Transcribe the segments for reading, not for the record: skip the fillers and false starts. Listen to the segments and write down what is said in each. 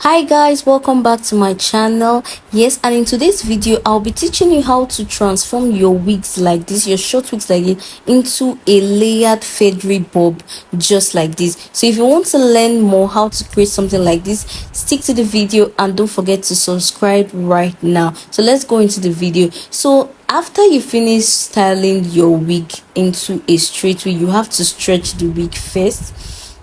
Hi guys, welcome back to my channel. Yes, and in today's video I'll be teaching you how to transform your wigs like this, your short wigs like this, into a layered feathery bob just like this. So if you want to learn more how to create something like this, stick to the video and don't forget to subscribe right now. So let's go into the video. So after you finish styling your wig into a straight wig, you have to stretch the wig first.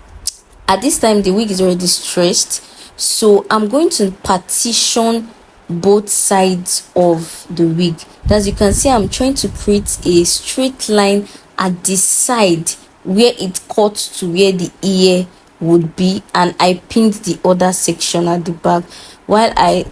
At this time the wig is already stretched, so I'm going to partition both sides of the wig. As you can see, I'm trying to create a straight line at the side where it cuts to where the ear would be, and I pinned the other section at the back. While I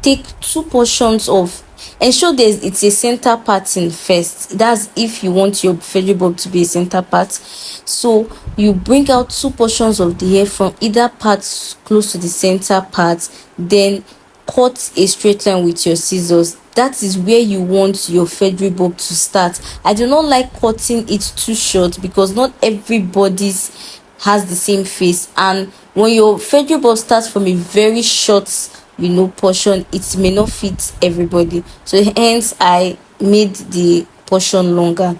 take two portions of, ensure it's a center pattern first. That's if you want your feathery bob to be a center part. So you bring out two portions of the hair from either part close to the center part, then cut a straight line with your scissors. That is where you want your feathery bob to start. I do not like cutting it too short because not everybody's has the same face, and when your feathery bob starts from a very short portion, it may not fit everybody. So hence I made the portion longer.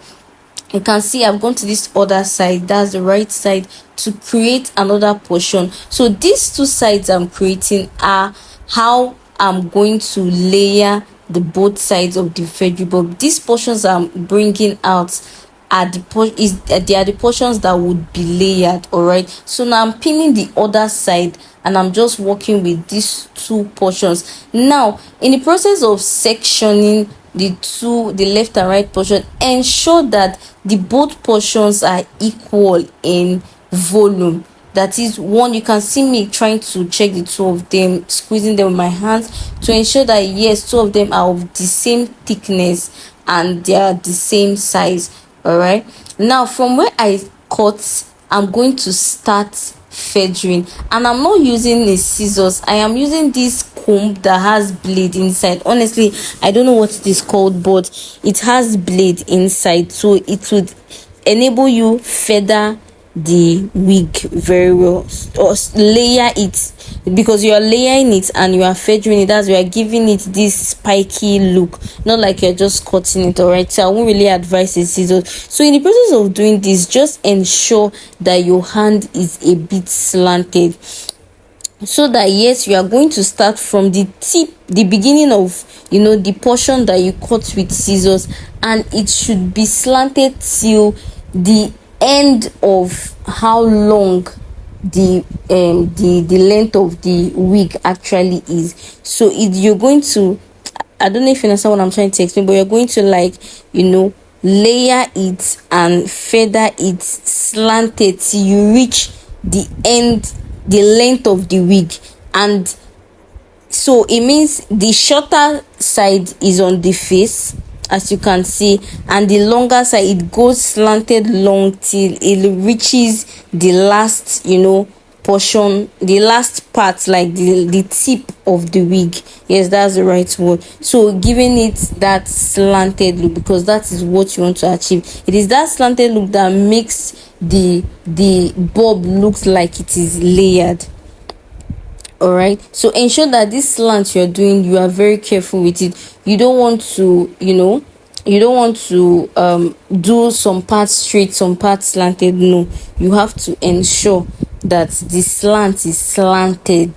You can see I've gone to this other side, that's the right side, to create another portion. So these two sides I'm creating are how I'm going to layer the both sides of the feathery bob. These portions I'm bringing out are they are the portions that would be layered. All right, so now I'm pinning the other side and I'm just working with these two portions. Now in the process of sectioning the left and right portion, ensure that the both portions are equal in volume. That is one, you can see me trying to check the two of them, squeezing them with my hands to ensure that yes, two of them are of the same thickness and they are the same size. All right, now from where I cut, I'm going to start feathering, and I'm not using a scissors. I am using this comb that has blade inside. Honestly, I don't know what it is called, but it has blade inside, so it would enable you feather the wig very well, or layer it, because you are layering it and you are feathering it. As you are giving it this spiky look, not like you're just cutting it. All right, so I won't really advise a scissors. So in the process of doing this, just ensure that your hand is a bit slanted, so that yes, you are going to start from the tip, the beginning of the portion that you cut with scissors, and it should be slanted till the end of how long the length of the wig actually is. So you're going to, I don't know if you understand what I'm trying to explain, but you're going to layer it and feather it slanted till you reach the length of the wig. And so it means the shorter side is on the face, as you can see, and the longer side, it goes slanted long till it reaches the last portion, the last part, like the tip of the wig. Yes, that's the right word. So giving it that slanted look, because that is what you want to achieve. It is that slanted look that makes the bob looks like it is layered. All right, so ensure that this slant you're doing, you are very careful with it. You don't want to do some parts straight, some parts slanted. No, you have to ensure that the slant is slanted.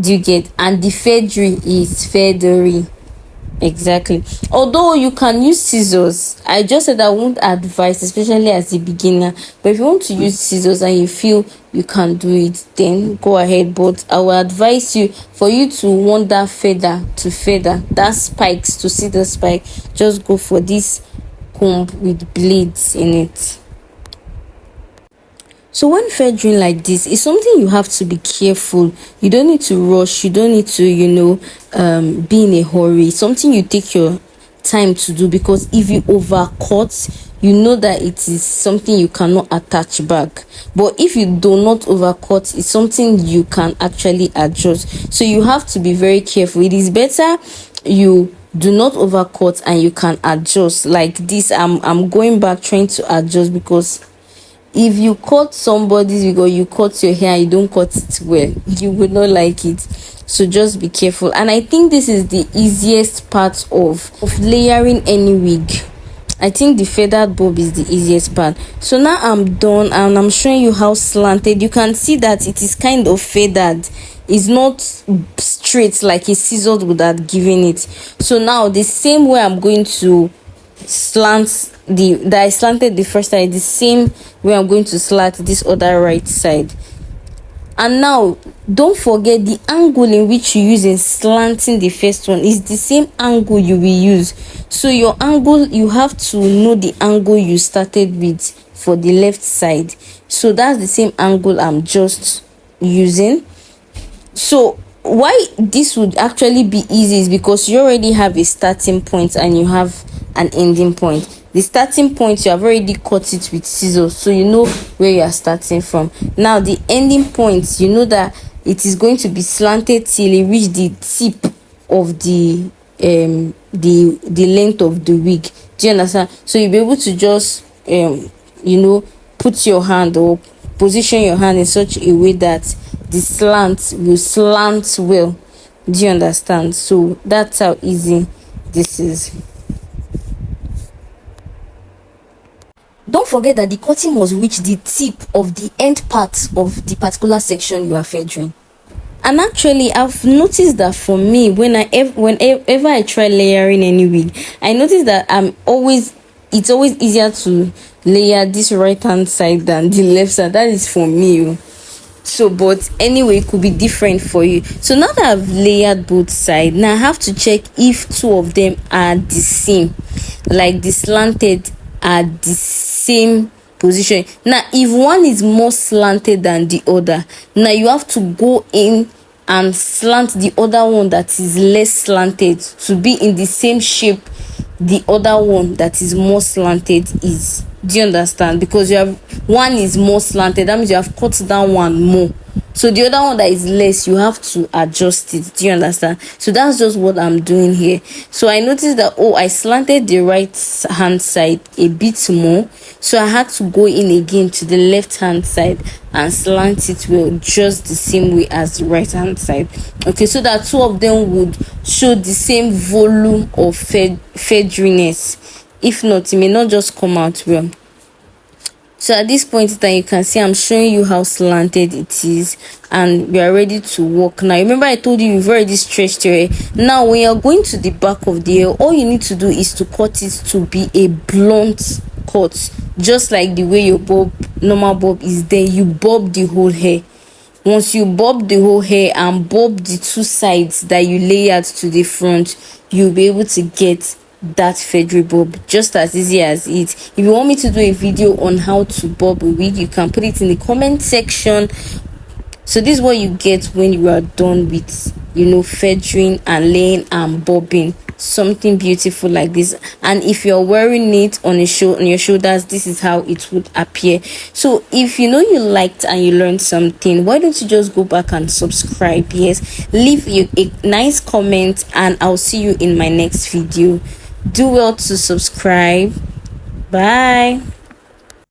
Do you get? And the feathery is feathery. Exactly. Although you can use scissors, I just said I won't advise, especially as a beginner. But if you want to use scissors and you feel you can do it, then go ahead. But I will advise you, for you to want that feather to feather, that spikes to see the spike, just go for this comb with blades in it. So when feathering like this, it's something you have to be careful. You don't need to rush. You don't need to, be in a hurry. It's something you take your time to do, because if you overcut, you know that it is something you cannot attach back. But if you do not overcut, it's something you can actually adjust. So you have to be very careful. It is better you do not overcut and you can adjust like this. I'm going back trying to adjust because if you cut somebody's wig or you cut your hair and you don't cut it well, you would not like it. So just be careful. And I think this is the easiest part of layering any wig. I think the feathered bob is the easiest part. So now I'm done and I'm showing you how slanted. You can see that it is kind of feathered. It's not straight like a scissors would have given it. So now the same way I'm going to slant that I slanted the first side, the same way I'm going to slant this other right side. And now don't forget the angle in which you use in slanting the first one is the same angle you will use. So your angle, you have to know the angle you started with for the left side. So that's the same angle I'm just using. So why this would actually be easy is because you already have a starting point and you have an ending point. The starting point, you have already cut it with scissors, so you know where you are starting from. Now the ending point, you know that it is going to be slanted till it reach the tip of the length of the wig. Do you understand? So you'll be able to just put your hand or position your hand in such a way that the slant will slant well. Do you understand? So that's how easy this is. Don't forget that the cutting must reach the tip of the end part of the particular section you are feathering. And actually, I've noticed that for me, whenever I try layering any wig, I notice that it's always easier to layer this right hand side than the left side. That is for me. So, but anyway, it could be different for you. So now that I've layered both sides, now I have to check if two of them are the same, like the slanted are the same position. Now if one is more slanted than the other, now you have to go in and slant the other one that is less slanted to be in the same shape the other one that is more slanted is. Do you understand? Because you have one is more slanted, that means you have cut down one more, so the other one that is less, you have to adjust it. Do you understand? So that's just what I'm doing here. So I noticed that I slanted the right hand side a bit more, so I had to go in again to the left hand side and slant it well, just the same way as the right hand side. Okay, so that two of them would show the same volume of featheriness. If not, it may not just come out well. So at this point in time, you can see I'm showing you how slanted it is, and we are ready to work. Now remember, I told you you've already stretched your hair. Now when you're going to the back of the hair, all you need to do is to cut it to be a blunt cut, just like the way your normal bob is. Then you bob the whole hair. Once you bob the whole hair and bob the two sides that you layered to the front, you'll be able to get that feathery bob just as easy as it. If you want me to do a video on how to bob a wig, you can put it in the comment section. So this is what you get when you are done with feathering and laying and bobbing something beautiful like this. And if you're wearing it on your shoulders, this is how it would appear. So if you liked and you learned something, why don't you just go back and subscribe? Yes, leave you a nice comment, and I'll see you in my next video. Do well to subscribe. Bye.